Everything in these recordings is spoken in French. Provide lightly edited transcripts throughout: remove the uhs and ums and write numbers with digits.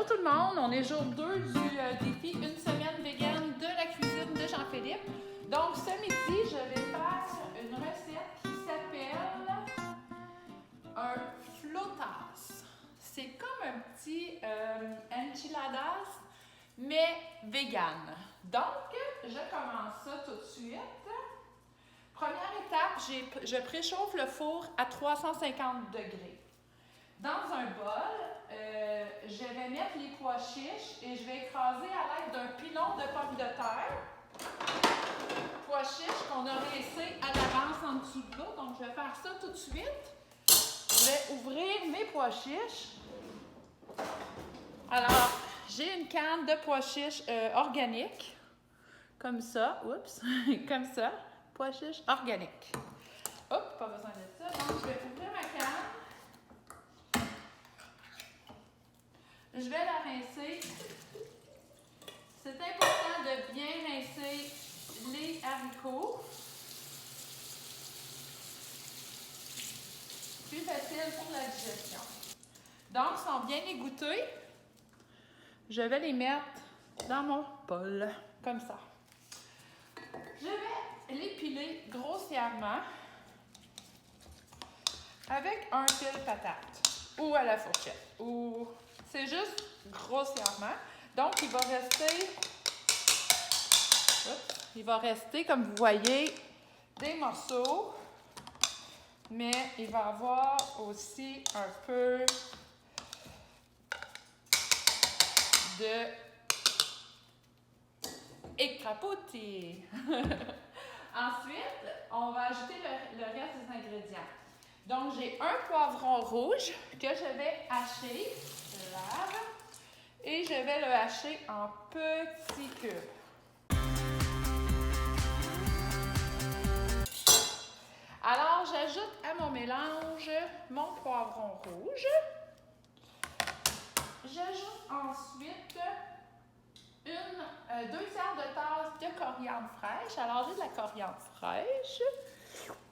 tout le monde, on est jour 2 du défi Une semaine végane de la cuisine de Jean-Philippe. Donc ce midi, je vais faire une recette qui s'appelle un flotas. C'est comme un petit enchiladas, mais vegan. Donc, je commence ça tout de suite. Première étape, je préchauffe le four à 350 degrés. Dans un bol, je vais mettre les pois chiches et je vais écraser à l'aide d'un pilon de pommes de terre. Pois chiches qu'on a laissés à l'avance en dessous de l'eau. Donc, je vais faire ça tout de suite. Je vais ouvrir mes pois chiches. Alors, j'ai une canne de pois chiches organiques. Comme ça. Oups. Comme ça. Pois chiches organiques. Hop, pas besoin de ça. Donc, je vais ouvrir ma canne. Je vais la rincer. C'est important de bien rincer les haricots. Plus facile pour la digestion. Donc, ils sont bien égouttés. Je vais les mettre dans mon bol, comme ça. Je vais les piler grossièrement avec un pile patate ou à la fourchette. Ou c'est juste grossièrement. Donc, il va rester, comme vous voyez, des morceaux. Mais il va y avoir aussi un peu de écrapoutis. Ensuite, on va ajouter le reste des ingrédients. Donc, j'ai un poivron rouge que je vais hacher. Je lave. Et je vais le hacher en petits cubes. Alors, j'ajoute à mon mélange mon poivron rouge. J'ajoute ensuite 2 tiers de tasse de coriandre fraîche. Alors, j'ai de la coriandre fraîche.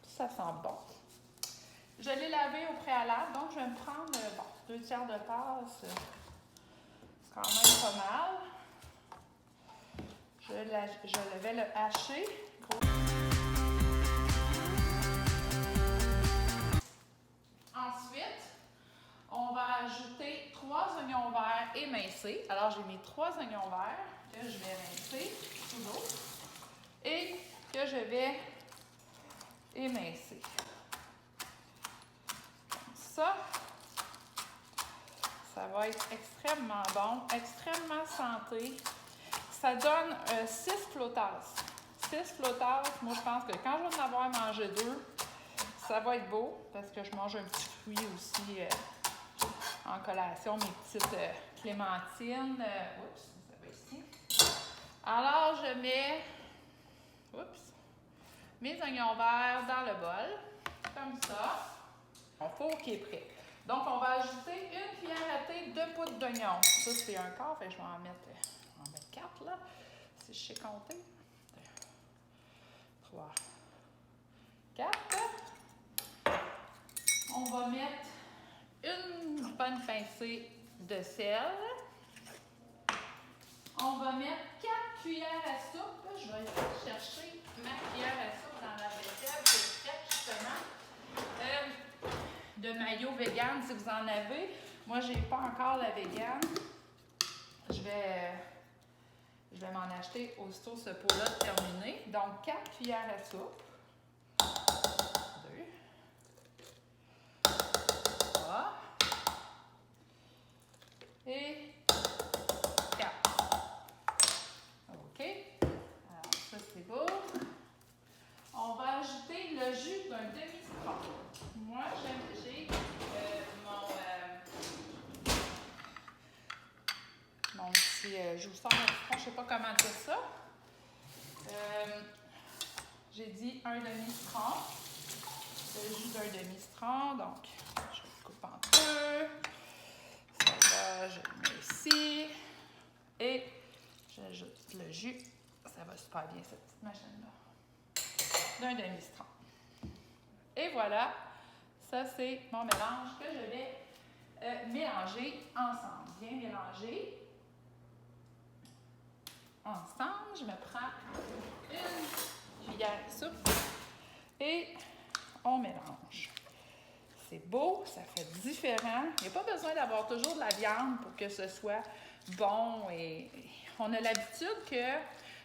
Ça sent bon. Je l'ai lavé au préalable, donc je vais me prendre 2 tiers de tasse. C'est quand même pas mal. Je vais le hacher. Ensuite, on va ajouter 3 oignons verts émincés. Alors, j'ai mis 3 oignons verts que je vais rincer sous l'eau et que je vais émincer. Comme ça. Ça va être extrêmement bon, extrêmement santé. Ça donne 6 flotas. 6 flotas, moi je pense que quand je vais en avoir mangé 2, ça va être beau parce que je mange un petit fruit aussi en collation, mes petites clémentines. Oups, ça va ici. Alors je mets mes oignons verts dans le bol, comme ça. Mon four qui est prêt. Donc, on va ajouter 1 cuillère à thé de poudre d'oignon. Ça, c'est un quart, fait que je vais en mettre 4, là, si je sais compter. 2, 3, 4. On va mettre une bonne pincée de sel. On va mettre 4 cuillères à soupe. Je vais chercher ma cuillère à soupe dans la vaisselle qui est prête, justement. De mayo vegan si vous en avez. Moi, j'ai pas encore la vegan. Je vais m'en acheter aussitôt ce pot-là terminé. Donc, 4 cuillères à soupe. 2. 3. Et 4. OK. Alors, ça, c'est beau. On va ajouter le jus d'un demi-citron. Moi, j'ai mon petit... je vous sors mon citron, je ne sais pas comment dire ça. J'ai dit un demi-citron. Le jus d'un demi-citron. Donc, je le coupe en deux. Ça va, je le mets ici. Et j'ajoute le jus. Ça va super bien, cette petite machine-là. D'un demi-citron. Et voilà. Ça, c'est mon mélange que je vais mélanger ensemble. bien mélanger. Ensemble, je me prends une cuillère à soupe et on mélange. C'est beau, ça fait différent. Il n'y a pas besoin d'avoir toujours de la viande pour que ce soit bon. Et on a l'habitude que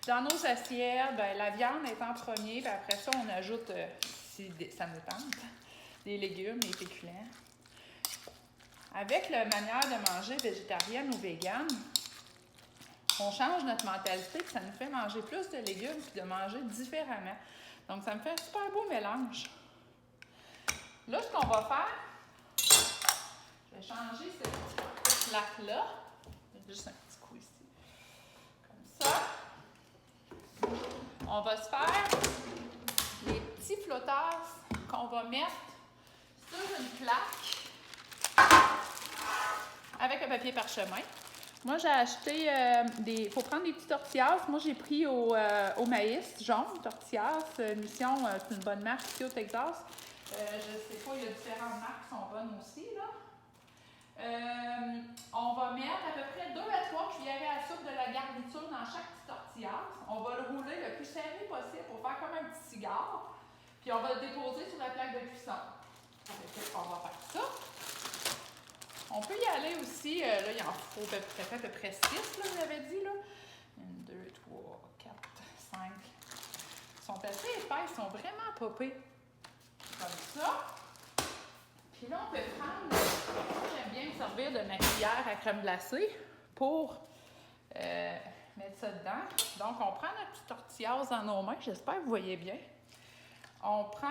dans nos assiettes, ben, la viande est en premier, puis après ça, on ajoute, si ça nous tente, des légumes, des féculents. Avec la manière de manger végétarienne ou végane, on change notre mentalité, puis ça nous fait manger plus de légumes, puis de manger différemment. Donc, ça me fait un super beau mélange. Là, ce qu'on va faire, je vais changer cette petite plaque-là. Juste un petit coup ici. Comme ça. On va se faire les petits flotteurs qu'on va mettre sur une plaque avec un papier parchemin. Moi, j'ai acheté il faut prendre des petits tortillas. Moi, j'ai pris au maïs jaune, tortillas. Mission, c'est une bonne marque ici au Texas. Je ne sais pas, il y a différentes marques qui sont bonnes aussi, là. On va mettre à peu près 2 à 3 cuillères à soupe de la garniture dans chaque petit tortillas. On va le rouler le plus serré possible pour faire comme un petit cigare. Puis on va le déposer sur la plaque de cuisson. On va faire ça. On peut y aller aussi, là, il en faut à peu près 6, là, vous l'avez dit, là. 1, 2, 3, 4, 5. Ils sont assez épais, ils sont vraiment popés. Comme ça. Puis là, on peut prendre, j'aime bien me servir de ma cuillère à crème glacée pour mettre ça dedans. Donc, on prend notre petite tortillas dans nos mains. J'espère que vous voyez bien. On prend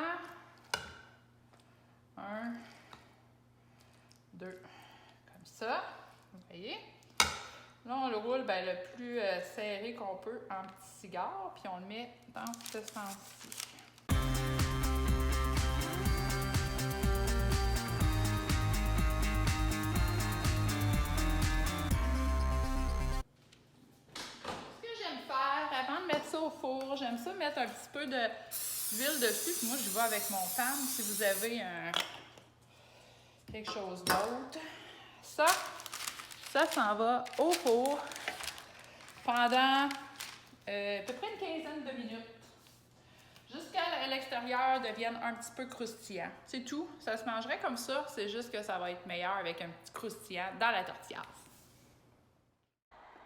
1, 2, comme ça. Vous voyez? Là, on le roule le plus serré qu'on peut en petit cigare, puis on le met dans ce sens-ci. Avant de mettre ça au four, j'aime ça mettre un petit peu d'huile dessus. Puis moi, je vais avec mon pan. Si vous avez quelque chose d'autre. Ça s'en va au four pendant à peu près une quinzaine de minutes. Jusqu'à l'extérieur devienne un petit peu croustillant. C'est tout. Ça se mangerait comme ça. C'est juste que ça va être meilleur avec un petit croustillant dans la tortilla.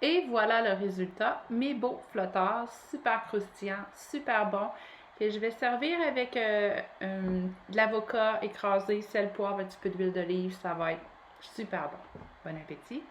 Et voilà le résultat, mes beaux flotteurs, super croustillants, super bons, que je vais servir avec de l'avocat écrasé, sel, poivre, un petit peu d'huile d'olive, ça va être super bon. Bon appétit!